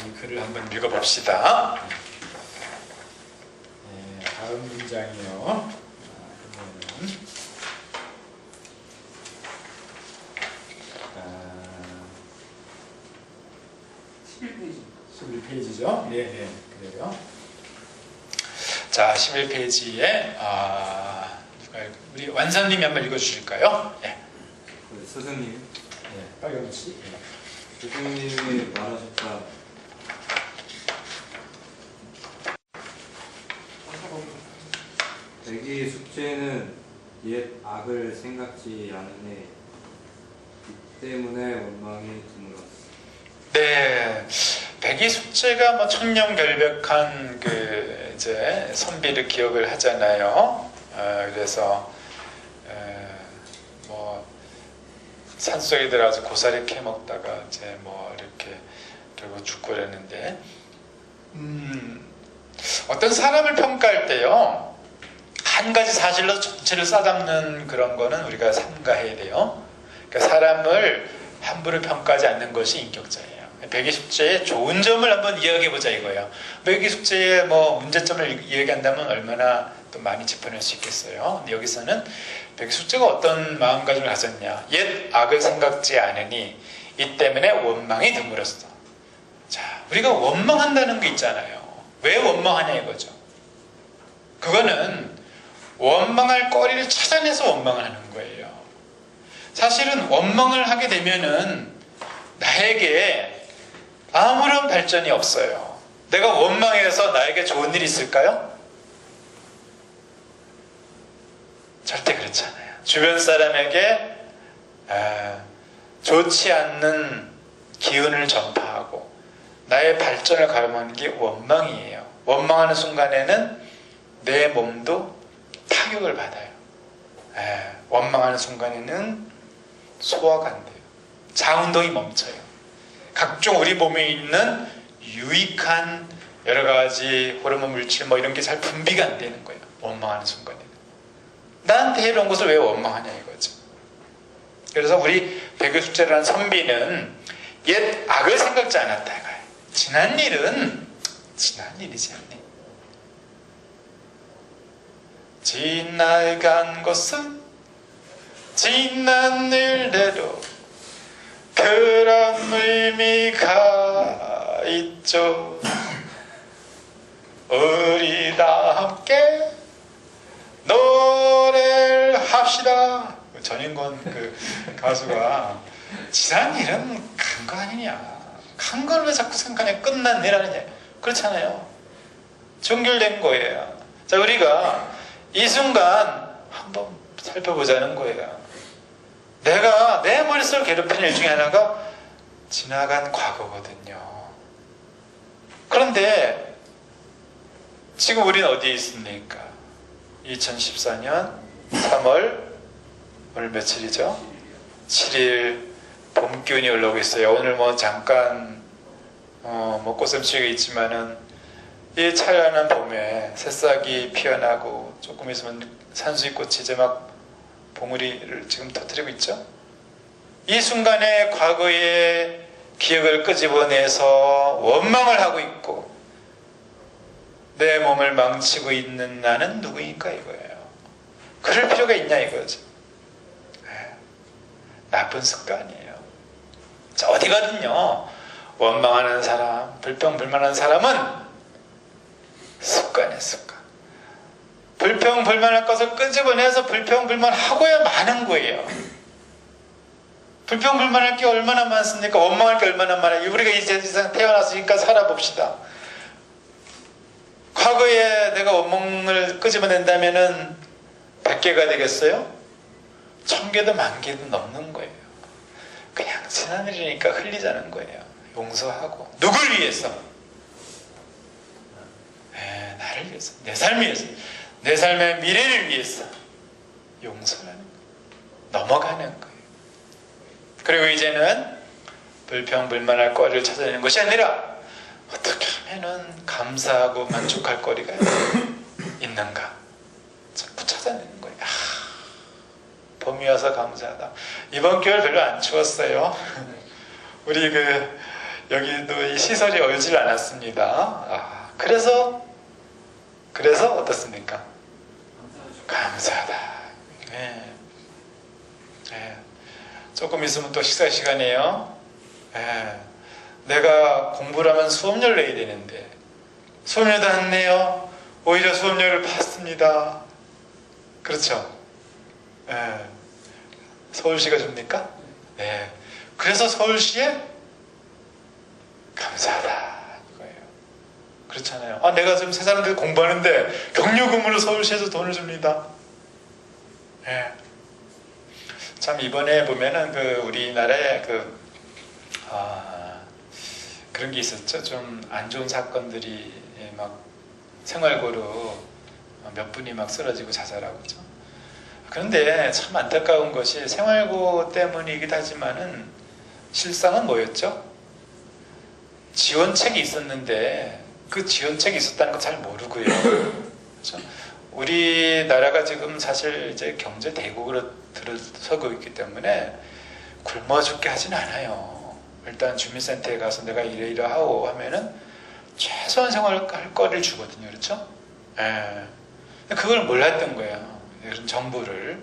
이 글을 한번 읽어봅시다. 다음 문장이요. 11페이지. 11페이지죠? 네, 그래요. 자, 11페이지에 우리 완선님이 한번 읽어주실까요? 네. 스승님, 박영우 씨. 스승님이 말하셨다. 백이 숙제는 옛 악을 생각지 않으니 이 때문에 원망이 드물었어. 네, 백이 숙제가 뭐 천년결백한 그 이제 선비를 기억을 하잖아요. 그래서 뭐 산속에 들어가서 고사리 캐 먹다가 이제 뭐 이렇게 결국 죽고 그랬는데, 어떤 사람을 평가할 때요, 한 가지 사실로 전체를 싸잡는 그런 거는 우리가 삼가해야 돼요. 그러니까 사람을 함부로 평가하지 않는 것이 인격자예요. 백이숙제의 좋은 점을 한번 이야기해보자 이거예요. 백이숙제의 뭐 문제점을 이야기한다면 얼마나 또 많이 짚어낼 수 있겠어요. 근데 여기서는 백이숙제가 어떤 마음가짐을 가졌냐. 옛 악을 생각지 않으니 이 때문에 원망이 드물었어. 자, 우리가 원망한다는 게 있잖아요. 왜 원망하냐 이거죠. 그거는 원망할 거리를 찾아내서 원망을 하는 거예요. 사실은 원망을 하게 되면은 나에게 아무런 발전이 없어요. 내가 원망해서 나에게 좋은 일이 있을까요? 절대 그렇지 않아요. 주변 사람에게 좋지 않는 기운을 전파하고 나의 발전을 가로막는 게 원망이에요. 원망하는 순간에는 내 몸도 타격을 받아요. 원망하는 순간에는 소화가 안 돼요. 자운동이 멈춰요. 각종 우리 몸에 있는 유익한 여러 가지 호르몬 물질 뭐 이런 게 잘 분비가 안 되는 거예요. 원망하는 순간에는. 나한테 해놓은 것을 왜 원망하냐 이거죠. 그래서 우리 백요숙제라는 선비는 옛 악을 생각지 않았다 이거예요. 지난 일은 지난 일이지 않니? 지나간 것은 지난 일대로 그런 의미가 있죠. 우리 다 함께 노래를 합시다. 전인권 그 가수가 지난 일은 간 거 아니냐. 간 걸 왜 자꾸 생각하냐. 끝난 일 아니냐. 그렇잖아요. 종결된 거예요. 자, 우리가 이 순간 한번 살펴보자는 거예요. 내가 내 머릿속을 괴롭히는 일 중에 하나가 지나간 과거거든요. 그런데 지금 우리는 어디에 있습니까? 2014년 3월 오늘 며칠이죠? 7일 봄 기운이 올라오고 있어요. 오늘 뭐 잠깐 뭐 꽃샘추위가 있지만은 이 찬란한 봄에 새싹이 피어나고 조금 있으면 산수이꽃이 이제 막 봉우리를 지금 터뜨리고 있죠. 이 순간에 과거의 기억을 끄집어내서 원망을 하고 있고 내 몸을 망치고 있는 나는 누구인가 이거예요. 그럴 필요가 있냐 이거죠. 나쁜 습관이에요. 자, 어디 가든요 원망하는 사람, 불평불만한 사람은 습관이에요. 습관. 불평불만할 것을 끄집어내서 불평불만하고야 마는 거예요. 불평불만할 게 얼마나 많습니까? 원망할 게 얼마나 많아요. 우리가 이 세상 태어났으니까 살아봅시다. 과거에 내가 원망을 끄집어낸다면은 100개가 되겠어요? 1000개도 10,000개도 넘는 거예요. 그냥 지난 일이니까 흘리자는 거예요. 용서하고. 누굴 위해서? 나를 위해서. 내 삶을 위해서. 내 삶의 미래를 위해서. 용서라는 거예요. 넘어가는 거예요. 그리고 이제는 불평불만할 거리를 찾아내는 것이 아니라 어떻게 하면은 감사하고 만족할 거리가 있는가 자꾸 찾아내는 거예요. 봄이 와서 감사하다. 이번 겨울 별로 안 추웠어요. 우리 여기도 이 시설이 얼질 않았습니다. 그래서 어떻습니까? 감사하다. 네. 조금 있으면 또 식사 시간이에요. 내가 공부를 하면 수업료를 내야 되는데 수업료도 안 내요. 오히려 수업료를 받습니다. 그렇죠? 서울시가 줍니까? 네. 그래서 서울시에 감사하다 이거예요. 그렇잖아요. 내가 지금 세 사람들 공부하는데 경료금으로 서울시에서 돈을 줍니다. 참 이번에 보면은 우리나라에 그런 게 있었죠. 좀 안 좋은 사건들이 막 생활고로 몇 분이 막 쓰러지고 자살하고 그죠. 그런데 참 안타까운 것이 생활고 때문이기도 하지만은 실상은 뭐였죠? 지원책이 있었는데 그 지원책이 있었다는 거 잘 모르고요. 그렇죠? 우리나라가 지금 사실 이제 경제 대국으로 들어서고 있기 때문에 굶어 죽게 하진 않아요. 일단 주민센터에 가서 내가 이러이러하고 하면은 최소한 생활할 거리를 주거든요. 그렇죠? 그걸 몰랐던 거예요. 이런 정부를.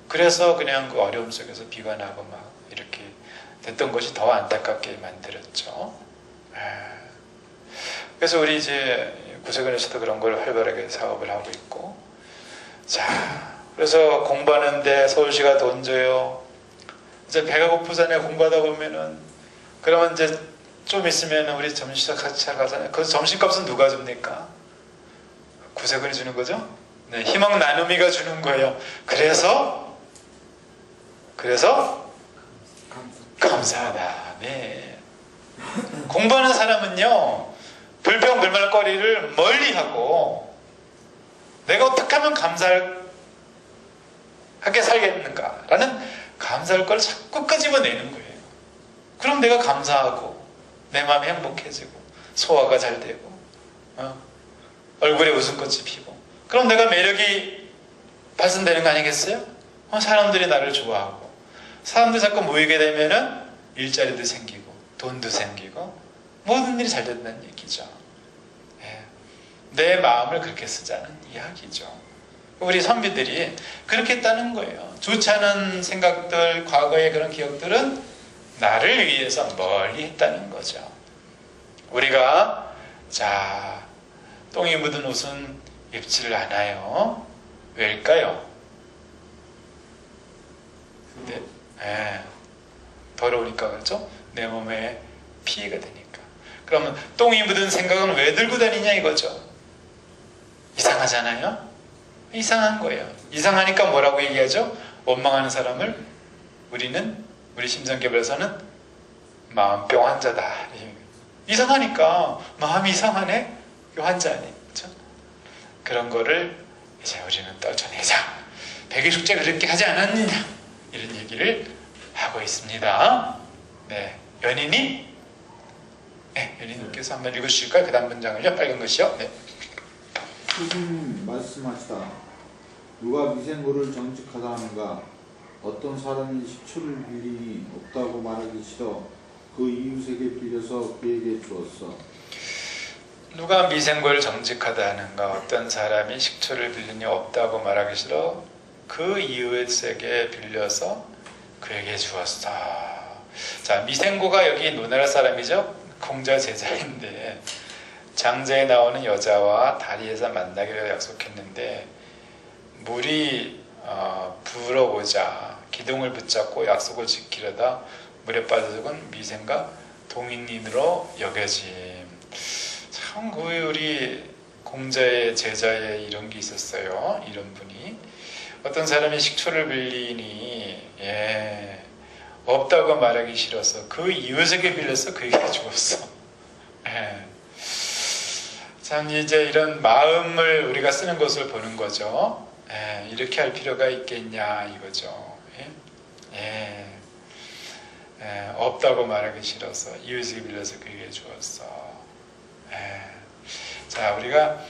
그래서 그냥 그 어려움 속에서 비관하고 막 이렇게 됐던 것이 더 안타깝게 만들었죠. 그래서 우리 이제 구세군에서도 그런 걸 활발하게 사업을 하고 있고, 자, 그래서 공부하는데 서울시가 돈 줘요. 이제 배가 고프잖아요. 공부하다 보면은. 그러면 이제 좀 있으면 우리 점심시간 같이 가잖아요. 그 점심값은 누가 줍니까? 구세군이 주는 거죠? 네, 희망 나눔이가 주는 거예요. 그래서 감사하다. 네. 공부하는 사람은요, 불평불만할 거리를 멀리하고 내가 어떻게 하면 감사하게 살겠는가라는 감사할 걸 자꾸 끄집어내는 거예요. 그럼 내가 감사하고 내 마음이 행복해지고 소화가 잘 되고 얼굴에 웃음꽃이 피고 그럼 내가 매력이 발산되는 거 아니겠어요? 사람들이 나를 좋아하고 사람들이 자꾸 모이게 되면은 일자리도 생기고 돈도 생기고 모든 일이 잘 된다는 얘기죠. 내 마음을 그렇게 쓰자는 이야기죠. 우리 선비들이 그렇게 했다는 거예요. 좋지 않은 생각들, 과거의 그런 기억들은 나를 위해서 멀리 했다는 거죠. 우리가 자, 똥이 묻은 옷은 입지를 않아요. 왜일까요? 더러우니까 그렇죠? 내 몸에 피해가 되니까. 그러면 똥이 묻은 생각은 왜 들고 다니냐 이거죠. 이상하잖아요? 이상한 거예요. 이상하니까 뭐라고 얘기하죠? 원망하는 사람을 우리 심성개발에서는 마음병 환자다. 이상하니까 마음이 이상하네? 환자니. 그렇죠? 그런 거를 이제 우리는 떨쳐내자. 백일 숙제 그렇게 하지 않았느냐? 이런 얘기를 하고 있습니다. 네, 연인이 연인님께서 한번 읽으실까요? 그 다음 문장을요. 빨간 것이요. 네. 스승님 말씀하시다. 누가 미생물을 정직하다 하는가? 어떤 사람이 식초를 빌리니 없다고 말하기 싫어 그 이웃에게 빌려서 그에게 주었어. 누가 미생고를 정직하다 하는가? 어떤 사람이 식초를 빌리니 없다고 말하기 싫어 그 이웃에게 빌려서 그에게 주었어. 자, 미생고가 여기 노나라 사람이죠. 공자 제자인데 장자에 나오는 여자와 다리에서 만나기로 약속했는데 물이 불어오자 기둥을 붙잡고 약속을 지키려다 물에 빠져 죽은 미생가 동인인으로 여겨짐. 참 우리 공자의 제자에 이런 게 있었어요. 이런 분이 어떤 사람이 식초를 빌리니 없다고 말하기 싫어서 그 이웃에게 빌려서 그에게 주었어. 참 이제 이런 마음을 우리가 쓰는 것을 보는 거죠. 이렇게 할 필요가 있겠냐 이거죠. 없다고 말하기 싫어서 이웃에게 빌려서 그에게 주었어. 자, 우리가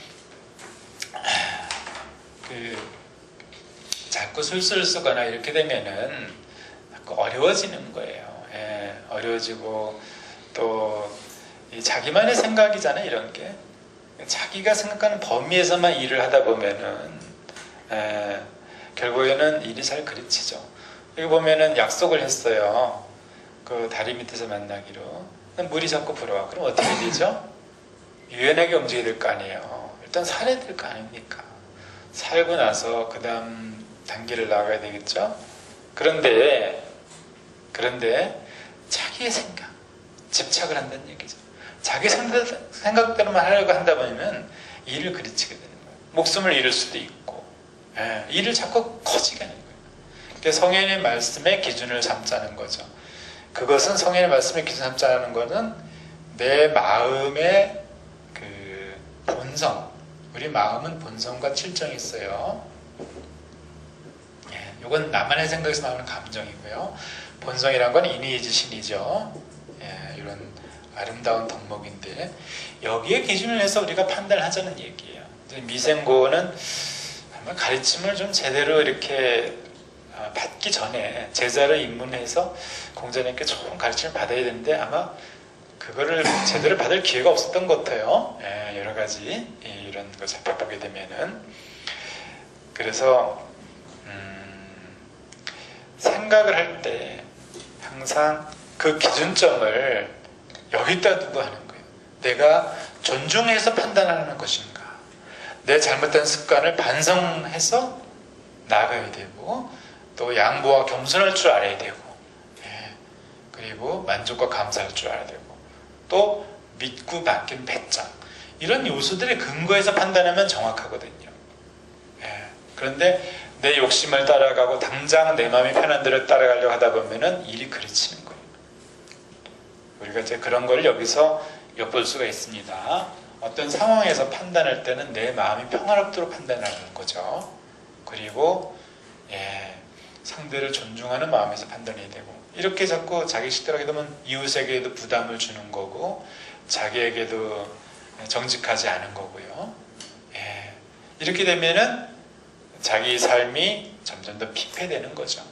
자꾸 술술 쓰거나 이렇게 되면은 자꾸 어려워지는 거예요. 어려워지고 또 자기만의 생각이잖아요. 이런 게 자기가 생각하는 범위에서만 일을 하다 보면은 결국에는 일이 잘 그르치죠. 여기 보면은 약속을 했어요. 그 다리 밑에서 만나기로. 물이 자꾸 불어와. 그럼 어떻게 되죠? 유연하게 움직여야 될 거 아니에요. 일단 살아야 될 거 아닙니까? 살고 나서 그 다음 단계를 나가야 되겠죠? 그런데 자기의 생각, 집착을 한다는 얘기죠. 자기 생각대로만 하려고 한다 보면 일을 그르치게 되는 거예요. 목숨을 잃을 수도 있고 일을 자꾸 커지게 하는 거예요. 그러니까 성현의 말씀의 기준을 삼자는 거죠. 그것은 성현의 말씀의 기준 삼자는 것은 내 마음의 그 본성, 우리 마음은 본성과 칠정이 있어요. 이건 나만의 생각에서 나오는 감정이고요. 본성이란 건 인이이지 신이죠. 이런 아름다운 덕목인데 여기에 기준을 해서 우리가 판단을 하자는 얘기예요. 미생고는 아마 가르침을 좀 제대로 이렇게 받기 전에 제자를 입문해서 공자님께 조금 가르침을 받아야 되는데 아마 그거를 제대로 받을 기회가 없었던 것 같아요. 여러 가지 이런 거 살펴보게 되면은. 그래서 생각을 할 때 항상 그 기준점을 여기다 두고 하는 거예요. 내가 존중해서 판단하는 것인가, 내 잘못된 습관을 반성해서 나아가야 되고, 또 양보와 겸손할 줄 알아야 되고, 그리고 만족과 감사할 줄 알아야 되고, 또 믿고 맡긴 배짱, 이런 요소들의 근거에서 판단하면 정확하거든요. 그런데 내 욕심을 따라가고 당장 내 마음이 편한 대로 따라가려고 하다 보면은 일이 그르치는 거예요. 우리가 이제 그런 걸 여기서 엿볼 수가 있습니다. 어떤 상황에서 판단할 때는 내 마음이 평화롭도록 판단하는 거죠. 그리고 상대를 존중하는 마음에서 판단해야 되고, 이렇게 자꾸 자기 식대로 하게 되면 이웃에게도 부담을 주는 거고 자기에게도 정직하지 않은 거고요. 이렇게 되면은 자기 삶이 점점 더 피폐되는 거죠.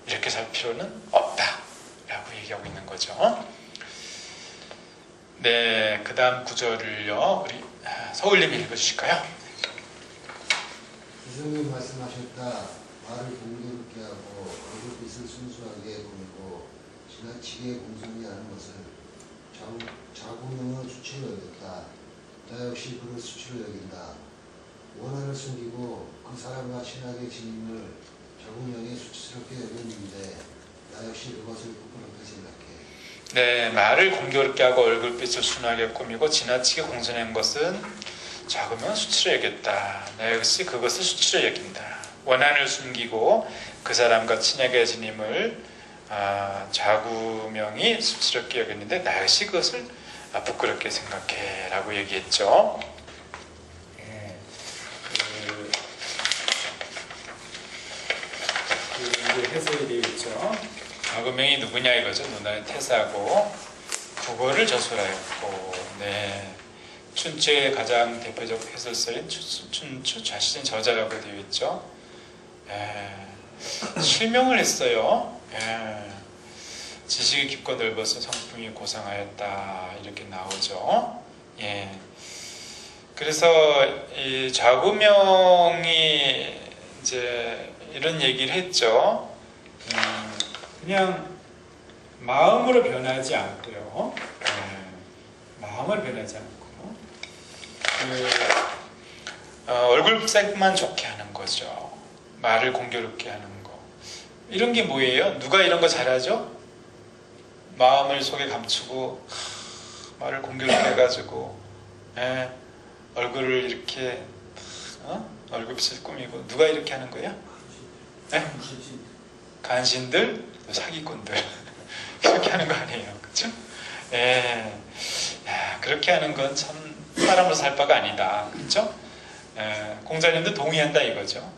이렇게 살 필요는 없다라고 얘기하고 있는 거죠. 네, 그 다음 구절을요, 우리 서울님이 읽어주실까요? 스승님 말씀하셨다. 말을 공교롭게 하고 얼굴빛을 순수하게 보이고 지나치게 공손히 하는 것을 자구명의 수치로 여겼다. 나 역시 그를 수치로 여긴다. 원한을 숨기고 그 사람과 친하게 지님을 자구명이 수치스럽게 여겼는데 나 역시 그것을 부끄럽게 생각해. 네, 말을 공교롭게 하고 얼굴빛을 순하게 꾸미고 지나치게 공손한 것은 작으면 수치로 여겼다. 나 역시 그것을 수치로 여긴다. 원한을 숨기고 그 사람과 친하게 지님을 자구명이 수치롭게 여겼는데 나 역시 그것을 부끄럽게 생각해 라고 얘기했죠. 이제 해석이 되겠죠. 자구명이 누구냐 이거죠. 누나의 태사고 국어를 저술하였고, 네, 춘추의 가장 대표적 해설서인 춘추 자신의 저자라고 되어 있죠. 실명을 했어요. 예. 지식이 깊고 넓어서 성품이 고상하였다 이렇게 나오죠. 예. 그래서 이 좌구명이 이제 이런 얘기를 했죠. 그냥 마음으로 변하지 않고요. 마음을 변하지 않고 얼굴색만 좋게 하는 거죠. 말을 공교롭게 하는 거. 이런 게 뭐예요? 누가 이런 거 잘하죠? 마음을 속에 감추고 말을 공교롭게 해가지고 얼굴을 이렇게 얼굴빛을 꾸미고 누가 이렇게 하는 거예요? 간신들, 사기꾼들 그렇게 하는 거 아니에요, 그렇죠? 그렇게 하는 건 참 사람으로 살 바가 아니다, 그렇죠? 공자님도 동의한다 이거죠.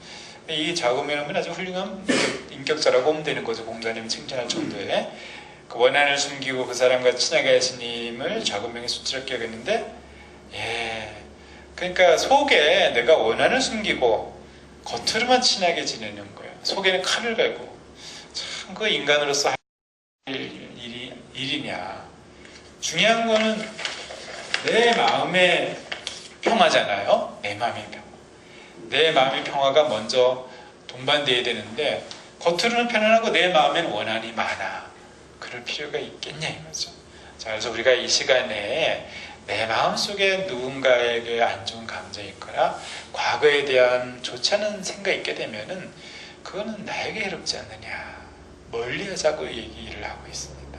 이 좌구명은 아주 훌륭한 인격자라고 보면 되는 거죠. 공자님 칭찬할 정도에 그 원한을 숨기고 그 사람과 친하게 하시님을 좌구명에 수치럽게 여겼는데, 그러니까 속에 내가 원한을 숨기고 겉으로만 친하게 지내는 거예요. 속에는 칼을 갈고 참 그 인간으로서 할 일이냐. 중요한 거는 내 마음의 평화잖아요. 내 마음의 평화. 내 마음의 평화가 먼저 동반돼야 되는데 겉으로는 편안하고 내 마음에는 원한이 많아. 그럴 필요가 있겠냐 이거죠. 자, 그래서 우리가 이 시간에 내 마음속에 누군가에게 안 좋은 감정이 있거나 과거에 대한 좋지 않은 생각이 있게 되면은 그거는 나에게 해롭지 않느냐. 멀리하자고 얘기를 하고 있습니다.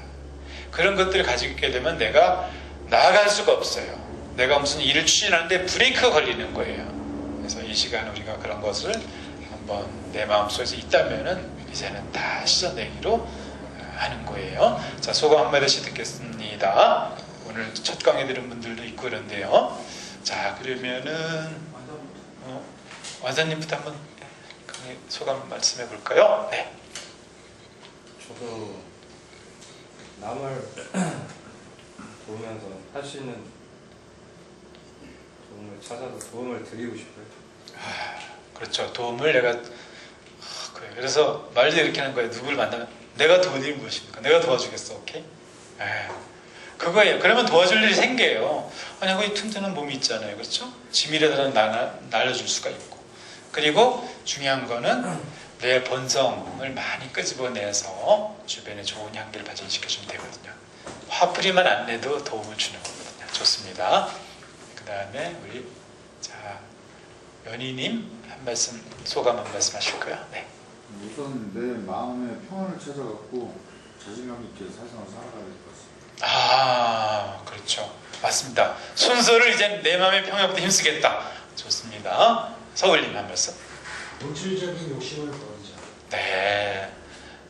그런 것들을 가지고 있게 되면 내가 나아갈 수가 없어요. 내가 무슨 일을 추진하는데 브레이크가 걸리는 거예요. 그래서 이 시간 우리가 그런 것을 한번 내 마음속에서 있다면은 이제는 다 씻어내기로 하는 거예요. 자, 소감 한마디씩 듣겠습니다. 오늘 첫 강의 들은 분들도 있고 그런데요. 자, 그러면은 완사님부터 한번 강의 소감 말씀해 볼까요? 네. 저도 남을 도우면서 할 수 있는 도움을 찾아서 도움을 드리고 싶어요. 그렇죠. 도움을 내가 그래서 말도 이렇게 하는 거예요. 누구를 만나면 내가 도와드릴 무엇입니까? 내가 도와주겠어. 오케이? 그거예요. 그러면 도와줄 일이 생겨요. 아니, 거기 튼튼한 몸이 있잖아요. 그렇죠? 짐이라도 날려줄 수가 있고. 그리고 중요한 거는 내 본성을 많이 끄집어내서 주변에 좋은 향기를 발전시켜주면 되거든요. 화풀이만 안 내도 도움을 주는 거거든요. 좋습니다. 그 다음에 우리 연희님 한 말씀, 소감 한 말씀 하실까요? 네. 우선 내 마음의 평안을 찾아갖고 자신감 있게 세상을 살아가야 될 것 같습니다. 그렇죠. 맞습니다. 순서를 이제 내 마음의 평화부터 힘쓰겠다. 좋습니다. 서울님 한 말씀. 물질적인 욕심을 버리자. 네.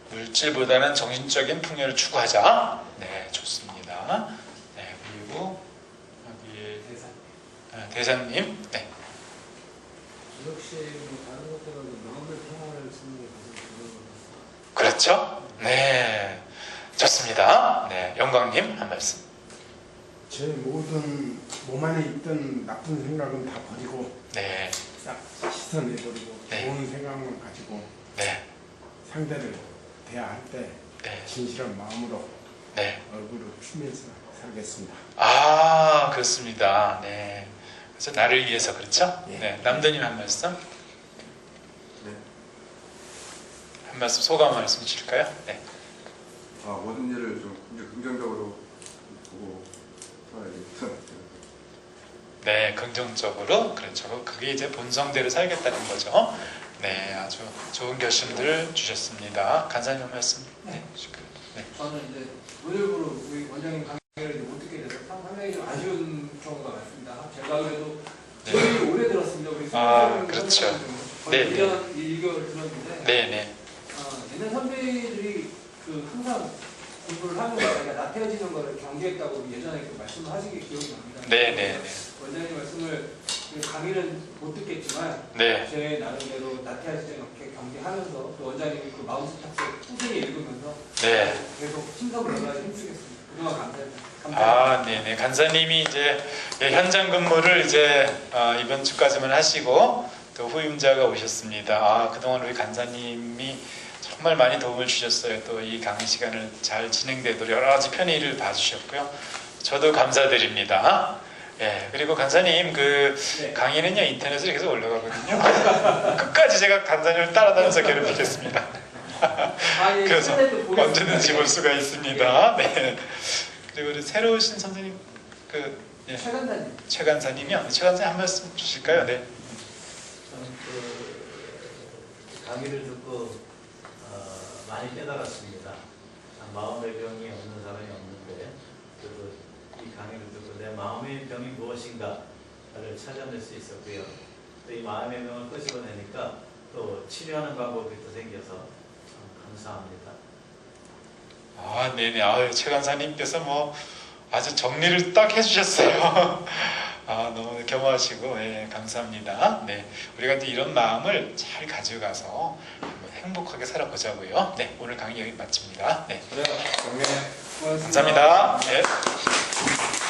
물질보다는 정신적인 풍요를 추구하자. 네, 좋습니다. 네, 그리고 여기 대사님. 네. 역시 다른 것보다도 마음의 평화를 쓰는 게 가장 중요한 것 같습니다. 그렇죠? 네. 좋습니다. 네, 영광님 한 말씀. 제 모든 몸 안에 있던 나쁜 생각은 다 버리고 네. 싹 씻어내버리고 네. 좋은 생각만 가지고 네. 상대를 대할 때 네. 진실한 마음으로 네. 얼굴을 피면서 살겠습니다. 그렇습니다. 네. 그래서 나를 위해서 그렇죠? 예. 네. 남도님 한 말씀. 네. 한 말씀 소감 말씀 주실까요? 네. 모든 일을 좀 긍정적으로 보고 살아야겠다. 네, 긍정적으로 그렇죠. 그게 이제 본성대로 살겠다는 거죠. 네, 아주 좋은 결심들 주셨습니다. 간사님 한 말씀. 네. 네. 저는 이제 오늘부로 우리 원장님 강의를 못 듣게 돼서 상당히 좀 아쉬운 경우가 많습니다. 제가 그래도 제일 오래 들었습니다. 우리 그렇죠. 거의 네, 1년 1개월 들었는데 네, 네. 옛날 선배들이 항상 공부를 하면서 자기가 나태해지는 거를 경계했다고 예전에 말씀을 하신 게 기억이 납니다. 네, 네, 네. 원장님 말씀을 강의는 못 듣겠지만 네. 제 나름대로 나태하지 않게 경계하면서 또 원장님이 그 마음스탁스 꾸준히 읽으면서 네. 계속 신석을 내가 힘쓰겠습니다. 그동안 감사합니다. 네, 네. 간사님이 이제 현장 근무를 이제 이번 주까지만 하시고 또 후임자가 오셨습니다. 아, 그동안 우리 간사님이 정말 많이 도움을 주셨어요. 또 이 강의 시간을 잘 진행되도록 여러 가지 편의를 봐주셨고요. 저도 감사드립니다. 예, 그리고 간사님 그 네. 강의는요 인터넷에 계속 올라가거든요. 끝까지 제가 간사님을 따라다녀서 괴롭히겠습니다. 예, 그래서 인터넷도 보겠습니다. 언제든지 볼 수가 있습니다. 네. 그리고 우리 새로 오신 선생님 그 예, 최간사님. 최 간사님이요. 최 간사님 한 말씀 주실까요? 네. 저는 강의를 듣고 많이 깨달았습니다. 마음의 병이 없는 사람이 없는데 그래도 이 강의를 듣고 내 마음의 병이 무엇인가를 찾아낼 수 있었고요. 또 이 마음의 병을 끄집어내니까 또 치료하는 방법이 또 생겨서 참 감사합니다. 아, 네네. 아유, 최 간사님께서 뭐 아주 정리를 딱 해주셨어요. 아, 너무 겸허하시고, 예, 감사합니다. 네, 우리가 이제 이런 마음을 잘 가져가서 한번 행복하게 살아보자고요. 네, 오늘 강의 여기 마칩니다. 네, 그래요. 정리해. 감사합니다. 네.